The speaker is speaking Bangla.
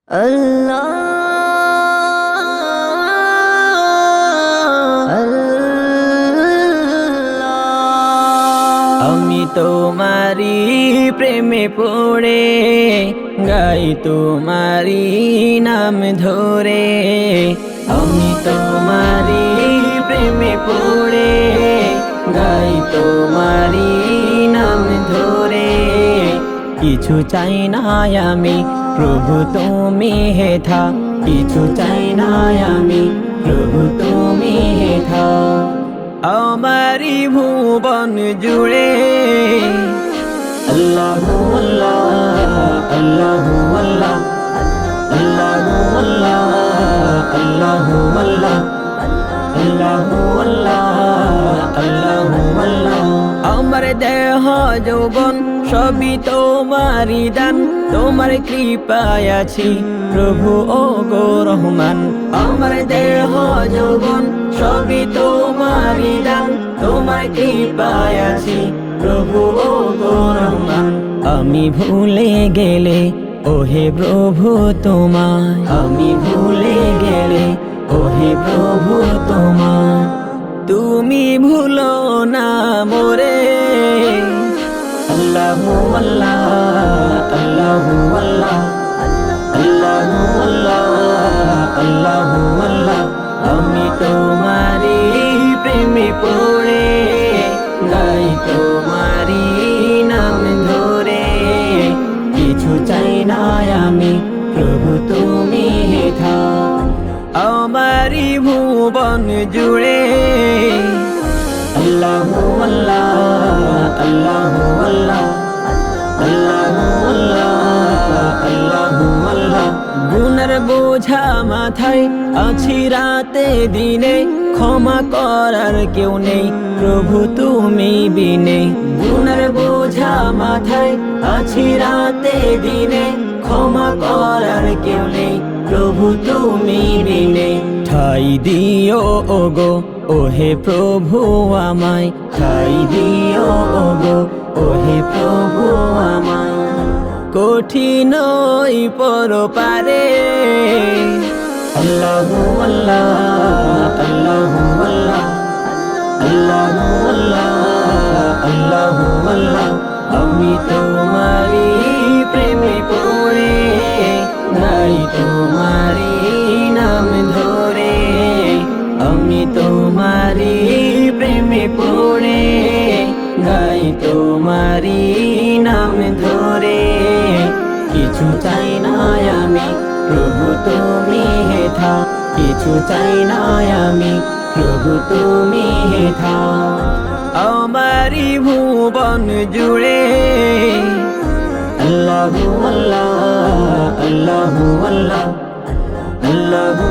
আল্লাহ আল্লাহ আমি তোমারি প্রেমে পড়ে গাই তোমারি নাম ধরে। আমি তোমারি প্রেমে পড়ে গাই তোমারি নাম ধরে। কিছু চাই না আমি প্রভু তুমি হেথা, কিছু চাই না আমি প্রভু তুমি হেথা। আমারি ভুবন জুড়ে আল্লাহু আল্লাহ আল্লাহু আল্লাহ আল্লাহু আল্লাহ আল্লাহু আল্লাহ আল্লাহু আল্লাহ আল্লাহু আল্লাহ। আমার দেহ যৌবন সবই তোমারি দান, তোমার কৃপায় আছি প্রভু ও গো রহমান। আমার দেহ যৌবন সবই তোমারি দান, তোমার কৃপায় আছি প্রভু ও গো রহমান। আমি ভুলে গেলে ওহে প্রভু তোমায়, আমি ভুলে গেলে ওহে প্রভু তোমায়। তুমি ভুলো না মোরে আল্লাহু আল্লাহ আল্লাহু আল্লাহ আল্লাহু আল্লাহ আল্লাহু আল্লাহ। আমি তোমারি প্রেমে পড়ে গাই তোমারি নাম ধরে। কিছু চাই না আমি প্রভু তুমি হেথা, আমারি ভুবন জুড়ে আল্লাহু আল্লাহ আল্লাহু আল্লাহ আল্লাহু আল্লাহ আল্লাহু আল্লাহ। গুনার বোঝা মাথায় আছি রাতে দিনে, ক্ষমা করার কেউ নেই প্রভু তুমি বিনে। গুনার বোঝা মাথায় আছি রাতে দিনে, ক্ষমা করার কেউ নেই প্রভু তুমি বিনে। ঠাই দিও ওগো ওহে প্রভু আমায়, ঠাই দিও ওগো ওহে প্রভু আমায়। কঠিন ওই পরপারে আল্লাহু আল্লাহ আল্লাহু আল্লাহ আল্লাহু আল্লাহ আল্লাহু আল্লাহ। আমি তোমারি প্রেমে পড়ে গাই তোমারি নাম ধরে। আমি তোমারি প্রেমে পড়ে গাই তোমারি নাম ধরে। কিছু চাই না আমি প্রভু তুমি হেথা, কিছু চাই না আমি প্রভু তুমি হেথা। আমারি ভুবন জুড়ে আল্লাহু আল্লাহ আল্লাহু আল্লাহ আল্লাহু